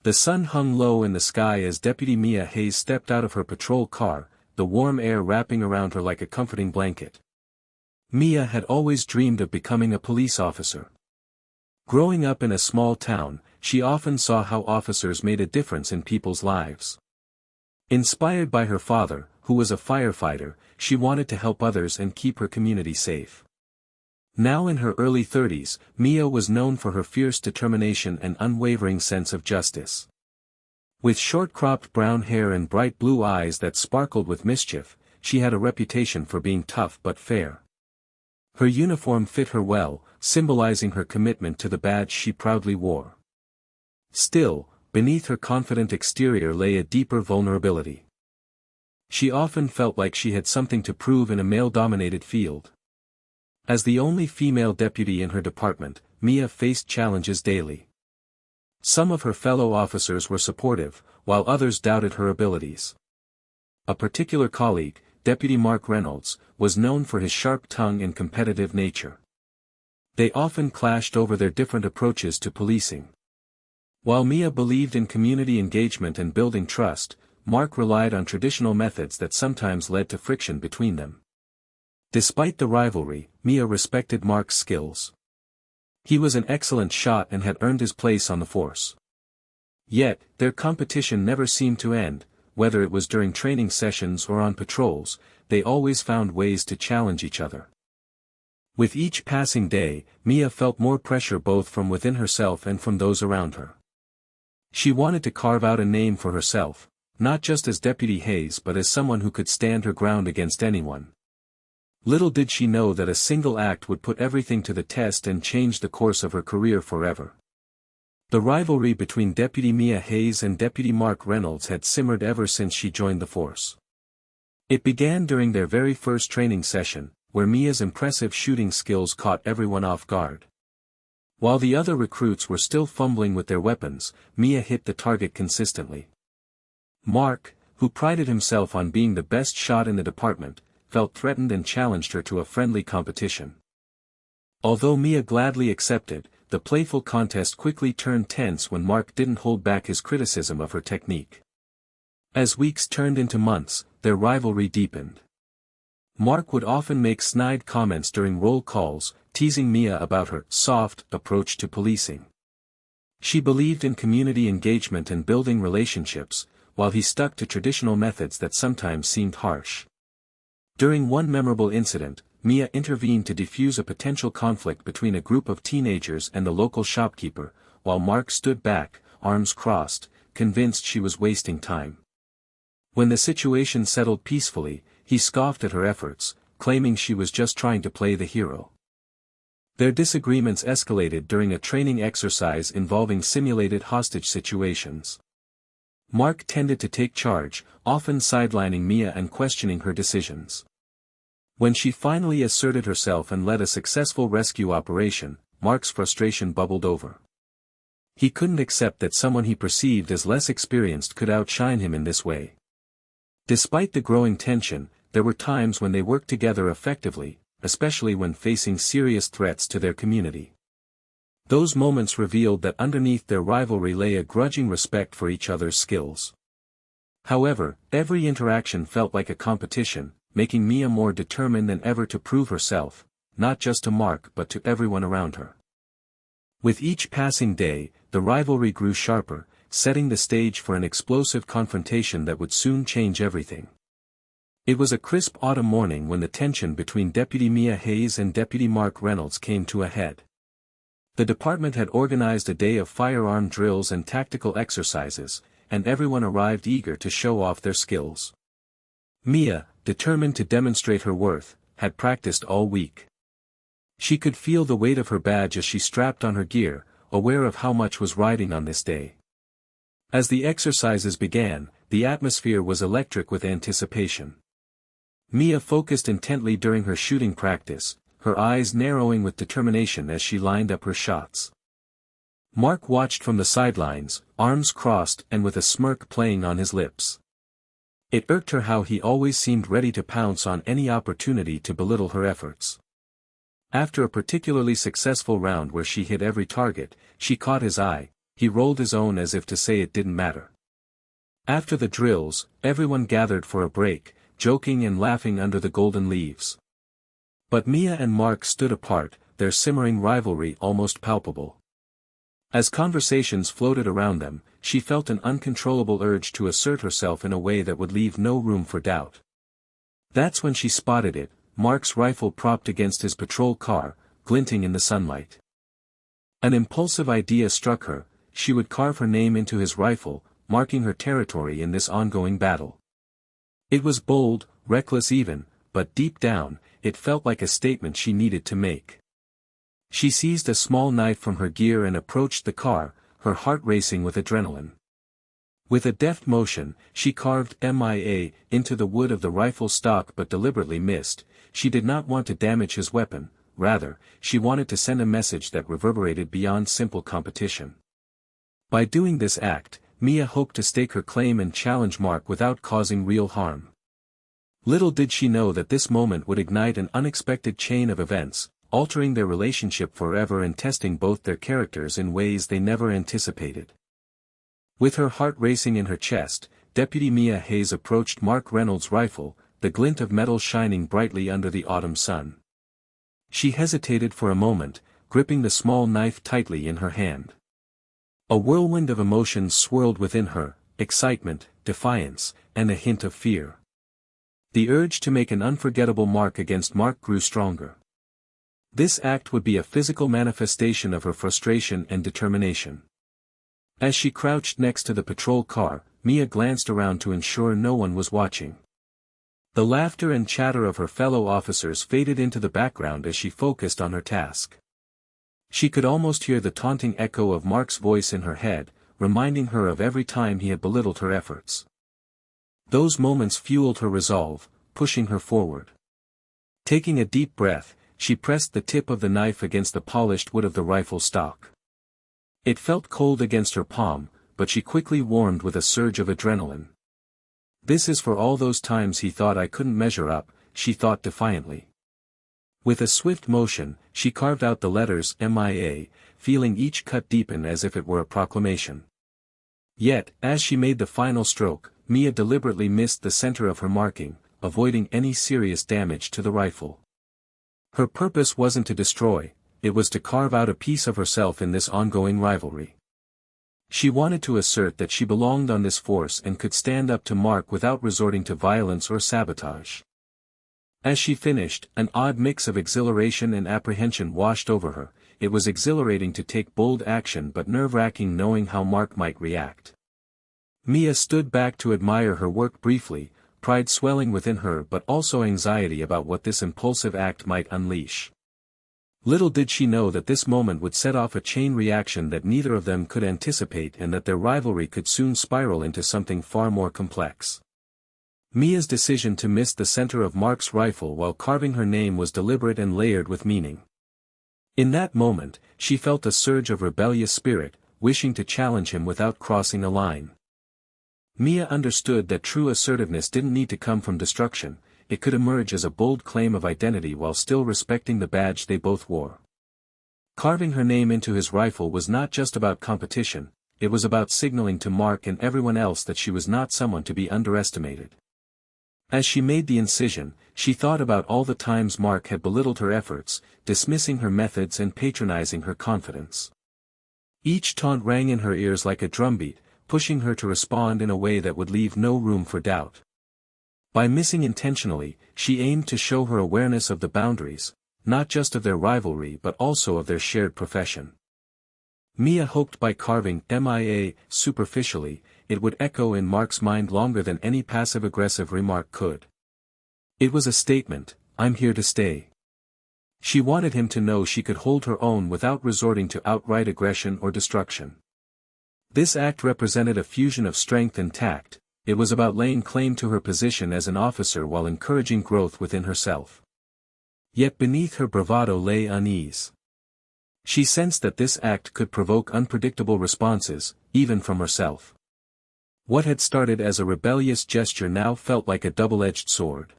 The sun hung low in the sky as Deputy Mia Hayes stepped out of her patrol car, the warm air wrapping around her like a comforting blanket. Mia had always dreamed of becoming a police officer. Growing up in a small town, she often saw how officers made a difference in people's lives. Inspired by her father, who was a firefighter, she wanted to help others and keep her community safe. Now in her early 30s, Mia was known for her fierce determination and unwavering sense of justice. With short-cropped brown hair and bright blue eyes that sparkled with mischief, she had a reputation for being tough but fair. Her uniform fit her well, symbolizing her commitment to the badge she proudly wore. Still, beneath her confident exterior lay a deeper vulnerability. She often felt like she had something to prove in a male-dominated field. As the only female deputy in her department, Mia faced challenges daily. Some of her fellow officers were supportive, while others doubted her abilities. A particular colleague, Deputy Mark Reynolds, was known for his sharp tongue and competitive nature. They often clashed over their different approaches to policing. While Mia believed in community engagement and building trust, Mark relied on traditional methods that sometimes led to friction between them. Despite the rivalry, Mia respected Mark's skills. He was an excellent shot and had earned his place on the force. Yet, their competition never seemed to end, whether it was during training sessions or on patrols, they always found ways to challenge each other. With each passing day, Mia felt more pressure both from within herself and from those around her. She wanted to carve out a name for herself, not just as Deputy Hayes but as someone who could stand her ground against anyone. Little did she know that a single act would put everything to the test and change the course of her career forever. The rivalry between Deputy Mia Hayes and Deputy Mark Reynolds had simmered ever since she joined the force. It began during their very first training session, where Mia's impressive shooting skills caught everyone off guard. While the other recruits were still fumbling with their weapons, Mia hit the target consistently. Mark, who prided himself on being the best shot in the department, felt threatened and challenged her to a friendly competition. Although Mia gladly accepted, the playful contest quickly turned tense when Mark didn't hold back his criticism of her technique. As weeks turned into months, their rivalry deepened. Mark would often make snide comments during roll calls, teasing Mia about her soft approach to policing. She believed in community engagement and building relationships, while he stuck to traditional methods that sometimes seemed harsh. During one memorable incident, Mia intervened to defuse a potential conflict between a group of teenagers and the local shopkeeper, while Mark stood back, arms crossed, convinced she was wasting time. When the situation settled peacefully, he scoffed at her efforts, claiming she was just trying to play the hero. Their disagreements escalated during a training exercise involving simulated hostage situations. Mark tended to take charge, often sidelining Mia and questioning her decisions. When she finally asserted herself and led a successful rescue operation, Mark's frustration bubbled over. He couldn't accept that someone he perceived as less experienced could outshine him in this way. Despite the growing tension, there were times when they worked together effectively, especially when facing serious threats to their community. Those moments revealed that underneath their rivalry lay a grudging respect for each other's skills. However, every interaction felt like a competition, making Mia more determined than ever to prove herself, not just to Mark but to everyone around her. With each passing day, the rivalry grew sharper, setting the stage for an explosive confrontation that would soon change everything. It was a crisp autumn morning when the tension between Deputy Mia Hayes and Deputy Mark Reynolds came to a head. The department had organized a day of firearm drills and tactical exercises, and everyone arrived eager to show off their skills. Mia, determined to demonstrate her worth, had practiced all week. She could feel the weight of her badge as she strapped on her gear, aware of how much was riding on this day. As the exercises began, the atmosphere was electric with anticipation. Mia focused intently during her shooting practice, her eyes narrowing with determination as she lined up her shots. Mark watched from the sidelines, arms crossed and with a smirk playing on his lips. It irked her how he always seemed ready to pounce on any opportunity to belittle her efforts. After a particularly successful round where she hit every target, she caught his eye, He rolled his own as if to say it didn't matter. After the drills, everyone gathered for a break, joking and laughing under the golden leaves. But Mia and Mark stood apart, their simmering rivalry almost palpable. As conversations floated around them, she felt an uncontrollable urge to assert herself in a way that would leave no room for doubt. That's when she spotted it, Mark's rifle propped against his patrol car, glinting in the sunlight. An impulsive idea struck her: she would carve her name into his rifle, marking her territory in this ongoing battle. It was bold, reckless even, but deep down, it felt like a statement she needed to make. She seized a small knife from her gear and approached the car, her heart racing with adrenaline. With a deft motion, she carved MIA into the wood of the rifle stock but deliberately missed. She did not want to damage his weapon, rather, she wanted to send a message that reverberated beyond simple competition. By doing this act, Mia hoped to stake her claim and challenge Mark without causing real harm. Little did she know that this moment would ignite an unexpected chain of events, altering their relationship forever and testing both their characters in ways they never anticipated. With her heart racing in her chest, Deputy Mia Hayes approached Mark Reynolds' rifle, the glint of metal shining brightly under the autumn sun. She hesitated for a moment, gripping the small knife tightly in her hand. A whirlwind of emotions swirled within her: excitement, defiance, and a hint of fear. The urge to make an unforgettable mark against Mark grew stronger. This act would be a physical manifestation of her frustration and determination. As she crouched next to the patrol car, Mia glanced around to ensure no one was watching. The laughter and chatter of her fellow officers faded into the background as she focused on her task. She could almost hear the taunting echo of Mark's voice in her head, reminding her of every time he had belittled her efforts. Those moments fueled her resolve, pushing her forward. Taking a deep breath, she pressed the tip of the knife against the polished wood of the rifle stock. It felt cold against her palm, but she quickly warmed with a surge of adrenaline. This is for all those times he thought I couldn't measure up, she thought defiantly. With a swift motion, she carved out the letters MIA, feeling each cut deepen as if it were a proclamation. Yet, as she made the final stroke, Mia deliberately missed the center of her marking, avoiding any serious damage to the rifle. Her purpose wasn't to destroy, it was to carve out a piece of herself in this ongoing rivalry. She wanted to assert that she belonged on this force and could stand up to Mark without resorting to violence or sabotage. As she finished, an odd mix of exhilaration and apprehension washed over her. It was exhilarating to take bold action but nerve-wracking knowing how Mark might react. Mia stood back to admire her work briefly, pride swelling within her but also anxiety about what this impulsive act might unleash. Little did she know that this moment would set off a chain reaction that neither of them could anticipate and that their rivalry could soon spiral into something far more complex. Mia's decision to miss the center of Mark's rifle while carving her name was deliberate and layered with meaning. In that moment, she felt a surge of rebellious spirit, wishing to challenge him without crossing a line. Mia understood that true assertiveness didn't need to come from destruction, it could emerge as a bold claim of identity while still respecting the badge they both wore. Carving her name into his rifle was not just about competition, it was about signaling to Mark and everyone else that she was not someone to be underestimated. As she made the incision, she thought about all the times Mark had belittled her efforts, dismissing her methods and patronizing her confidence. Each taunt rang in her ears like a drumbeat, pushing her to respond in a way that would leave no room for doubt. By missing intentionally, she aimed to show her awareness of the boundaries, not just of their rivalry but also of their shared profession. Mia hoped by carving MIA superficially, it would echo in Mark's mind longer than any passive-aggressive remark could. It was a statement: I'm here to stay. She wanted him to know she could hold her own without resorting to outright aggression or destruction. This act represented a fusion of strength and tact. It was about laying claim to her position as an officer while encouraging growth within herself. Yet beneath her bravado lay unease. She sensed that this act could provoke unpredictable responses, even from herself. What had started as a rebellious gesture now felt like a double-edged sword.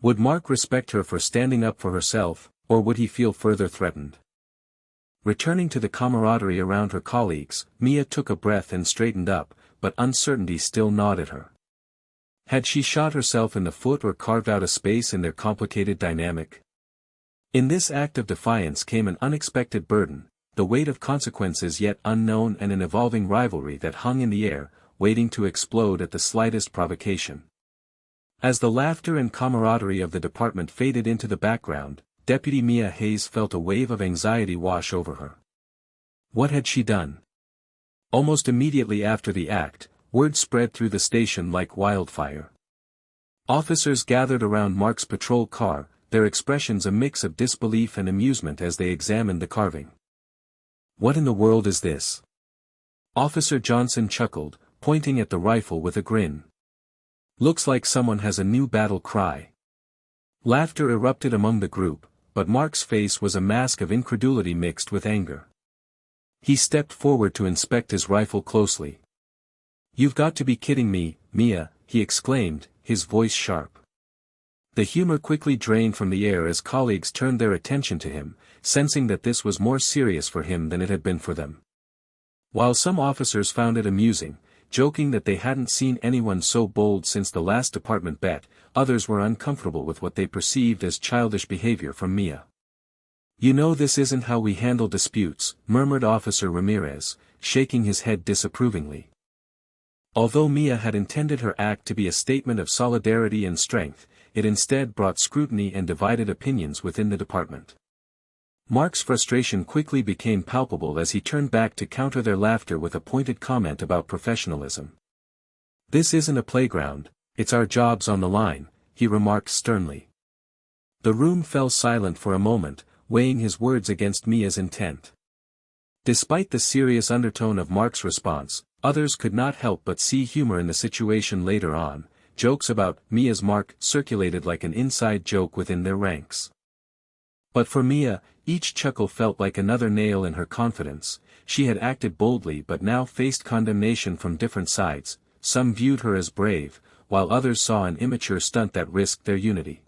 Would Mark respect her for standing up for herself, or would he feel further threatened? Returning to the camaraderie around her colleagues, Mia took a breath and straightened up, but uncertainty still gnawed at her. Had she shot herself in the foot or carved out a space in their complicated dynamic? In this act of defiance came an unexpected burden, the weight of consequences yet unknown and an evolving rivalry that hung in the air, waiting to explode at the slightest provocation. As the laughter and camaraderie of the department faded into the background, Deputy Mia Hayes felt a wave of anxiety wash over her. What had she done? Almost immediately after the act, word spread through the station like wildfire. Officers gathered around Mark's patrol car, their expressions a mix of disbelief and amusement as they examined the carving. "What in the world is this?" Officer Johnson chuckled, pointing at the rifle with a grin. "Looks like someone has a new battle cry." Laughter erupted among the group, but Mark's face was a mask of incredulity mixed with anger. He stepped forward to inspect his rifle closely. "You've got to be kidding me, Mia," he exclaimed, his voice sharp. The humor quickly drained from the air as colleagues turned their attention to him, sensing that this was more serious for him than it had been for them. While some officers found it amusing, joking that they hadn't seen anyone so bold since the last department bet, others were uncomfortable with what they perceived as childish behavior from Mia. "You know this isn't how we handle disputes," murmured Officer Ramirez, shaking his head disapprovingly. Although Mia had intended her act to be a statement of solidarity and strength, it instead brought scrutiny and divided opinions within the department. Mark's frustration quickly became palpable as he turned back to counter their laughter with a pointed comment about professionalism. "This isn't a playground, it's our jobs on the line," he remarked sternly. The room fell silent for a moment, weighing his words against Mia's intent. Despite the serious undertone of Mark's response, others could not help but see humor in the situation later on. Jokes about Mia's Mark circulated like an inside joke within their ranks. But for Mia, each chuckle felt like another nail in her confidence. She had acted boldly but now faced condemnation from different sides. Some viewed her as brave, while others saw an immature stunt that risked their unity.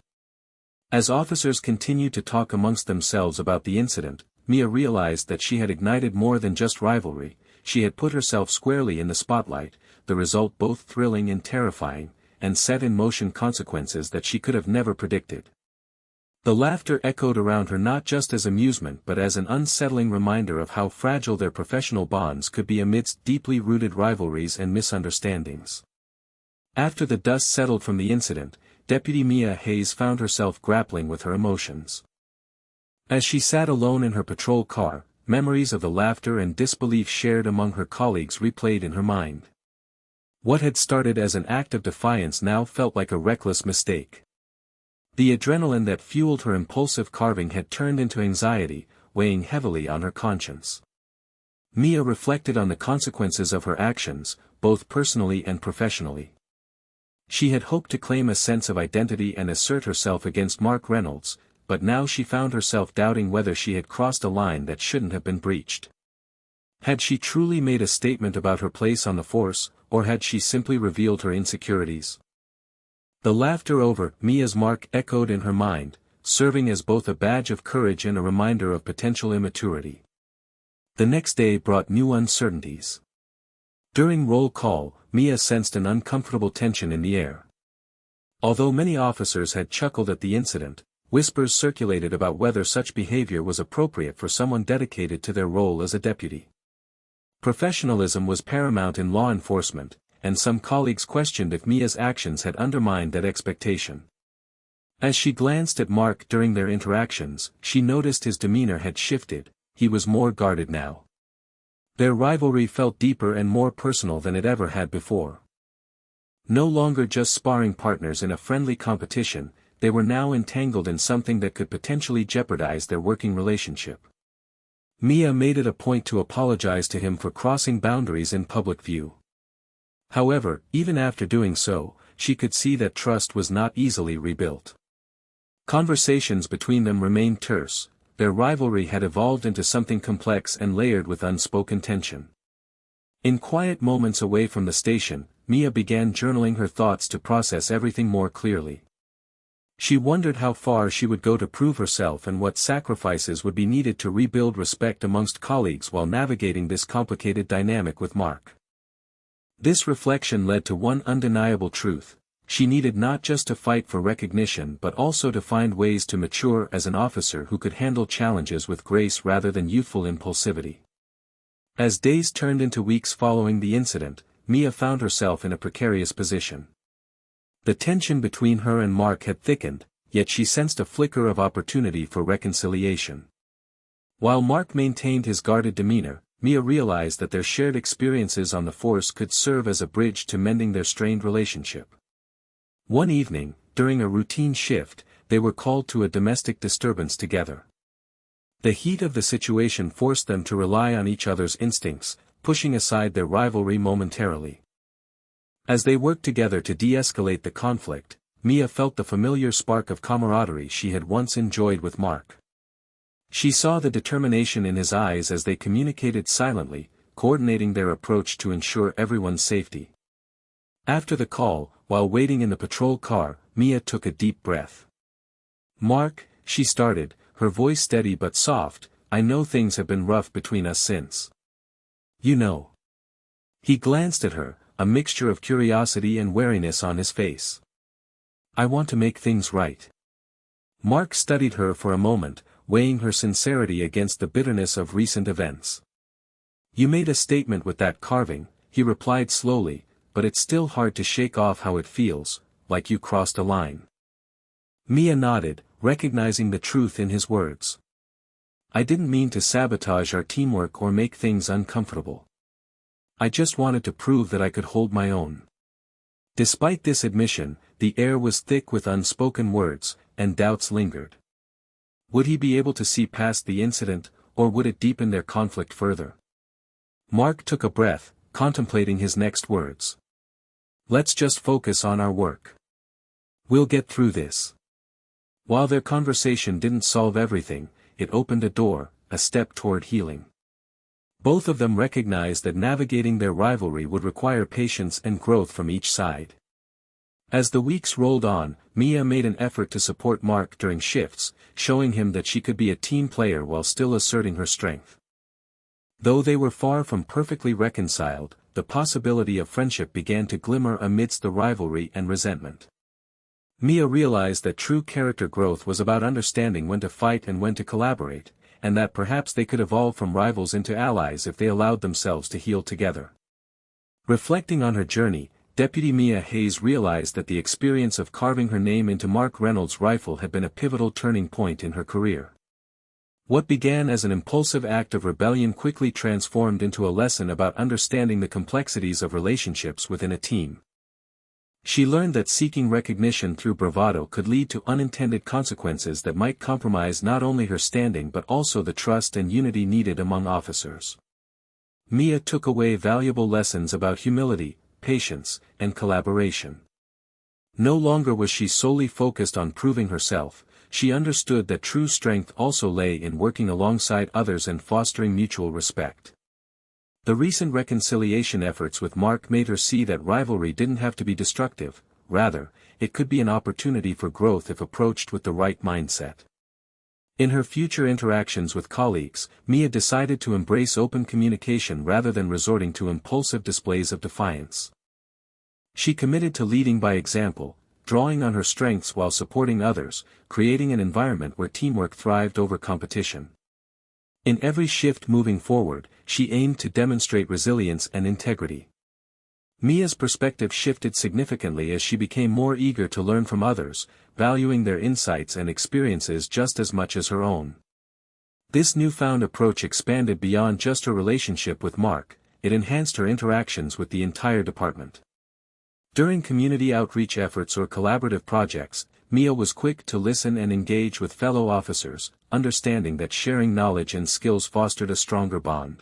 As officers continued to talk amongst themselves about the incident, Mia realized that she had ignited more than just rivalry. She had put herself squarely in the spotlight, the result both thrilling and terrifying, and set in motion consequences that she could have never predicted. The laughter echoed around her not just as amusement but as an unsettling reminder of how fragile their professional bonds could be amidst deeply rooted rivalries and misunderstandings. After the dust settled from the incident, Deputy Mia Hayes found herself grappling with her emotions. As she sat alone in her patrol car, memories of the laughter and disbelief shared among her colleagues replayed in her mind. What had started as an act of defiance now felt like a reckless mistake. The adrenaline that fueled her impulsive carving had turned into anxiety, weighing heavily on her conscience. Mia reflected on the consequences of her actions, both personally and professionally. She had hoped to claim a sense of identity and assert herself against Mark Reynolds, but now she found herself doubting whether she had crossed a line that shouldn't have been breached. Had she truly made a statement about her place on the force, or had she simply revealed her insecurities? The laughter over Mia's Mark echoed in her mind, serving as both a badge of courage and a reminder of potential immaturity. The next day brought new uncertainties. During roll call, Mia sensed an uncomfortable tension in the air. Although many officers had chuckled at the incident, whispers circulated about whether such behavior was appropriate for someone dedicated to their role as a deputy. Professionalism was paramount in law enforcement, and some colleagues questioned if Mia's actions had undermined that expectation. As she glanced at Mark during their interactions, she noticed his demeanor had shifted. He was more guarded now. Their rivalry felt deeper and more personal than it ever had before. No longer just sparring partners in a friendly competition, they were now entangled in something that could potentially jeopardize their working relationship. Mia made it a point to apologize to him for crossing boundaries in public view. However, even after doing so, she could see that trust was not easily rebuilt. Conversations between them remained terse. Their rivalry had evolved into something complex and layered with unspoken tension. In quiet moments away from the station, Mia began journaling her thoughts to process everything more clearly. She wondered how far she would go to prove herself and what sacrifices would be needed to rebuild respect amongst colleagues while navigating this complicated dynamic with Mark. This reflection led to one undeniable truth: she needed not just to fight for recognition but also to find ways to mature as an officer who could handle challenges with grace rather than youthful impulsivity. As days turned into weeks following the incident, Mia found herself in a precarious position. The tension between her and Mark had thickened, yet she sensed a flicker of opportunity for reconciliation. While Mark maintained his guarded demeanor, Mia realized that their shared experiences on the force could serve as a bridge to mending their strained relationship. One evening, during a routine shift, they were called to a domestic disturbance together. The heat of the situation forced them to rely on each other's instincts, pushing aside their rivalry momentarily. As they worked together to de-escalate the conflict, Mia felt the familiar spark of camaraderie she had once enjoyed with Mark. She saw the determination in his eyes as they communicated silently, coordinating their approach to ensure everyone's safety. After the call, while waiting in the patrol car, Mia took a deep breath. "Mark," she started, her voice steady but soft, "I know things have been rough between us since. You know." He glanced at her, a mixture of curiosity and wariness on his face. "I want to make things right." Mark studied her for a moment, weighing her sincerity against the bitterness of recent events. "You made a statement with that carving," he replied slowly, "but it's still hard to shake off how it feels, like you crossed a line." Mia nodded, recognizing the truth in his words. "I didn't mean to sabotage our teamwork or make things uncomfortable. I just wanted to prove that I could hold my own." Despite this admission, the air was thick with unspoken words, and doubts lingered. Would he be able to see past the incident, or would it deepen their conflict further? Mark took a breath, contemplating his next words. "Let's just focus on our work. We'll get through this." While their conversation didn't solve everything, it opened a door, a step toward healing. Both of them recognized that navigating their rivalry would require patience and growth from each side. As the weeks rolled on, Mia made an effort to support Mark during shifts, showing him that she could be a team player while still asserting her strength. Though they were far from perfectly reconciled, the possibility of friendship began to glimmer amidst the rivalry and resentment. Mia realized that true character growth was about understanding when to fight and when to collaborate, and that perhaps they could evolve from rivals into allies if they allowed themselves to heal together. Reflecting on her journey, Deputy Mia Hayes realized that the experience of carving her name into Mark Reynolds' rifle had been a pivotal turning point in her career. What began as an impulsive act of rebellion quickly transformed into a lesson about understanding the complexities of relationships within a team. She learned that seeking recognition through bravado could lead to unintended consequences that might compromise not only her standing but also the trust and unity needed among officers. Mia took away valuable lessons about humility, patience, and collaboration. No longer was she solely focused on proving herself, she understood that true strength also lay in working alongside others and fostering mutual respect. The recent reconciliation efforts with Mark made her see that rivalry didn't have to be destructive, rather, it could be an opportunity for growth if approached with the right mindset. In her future interactions with colleagues, Mia decided to embrace open communication rather than resorting to impulsive displays of defiance. She committed to leading by example, drawing on her strengths while supporting others, creating an environment where teamwork thrived over competition. In every shift moving forward, she aimed to demonstrate resilience and integrity. Mia's perspective shifted significantly as she became more eager to learn from others, valuing their insights and experiences just as much as her own. This newfound approach expanded beyond just her relationship with Mark, it enhanced her interactions with the entire department. During community outreach efforts or collaborative projects, Mia was quick to listen and engage with fellow officers, understanding that sharing knowledge and skills fostered a stronger bond.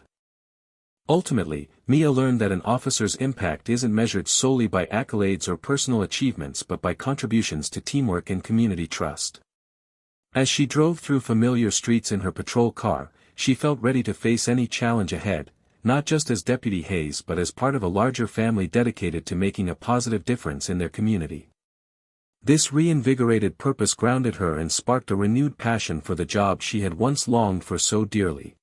Ultimately, Mia learned that an officer's impact isn't measured solely by accolades or personal achievements but by contributions to teamwork and community trust. As she drove through familiar streets in her patrol car, she felt ready to face any challenge ahead, not just as Deputy Hayes but as part of a larger family dedicated to making a positive difference in their community. This reinvigorated purpose grounded her and sparked a renewed passion for the job she had once longed for so dearly.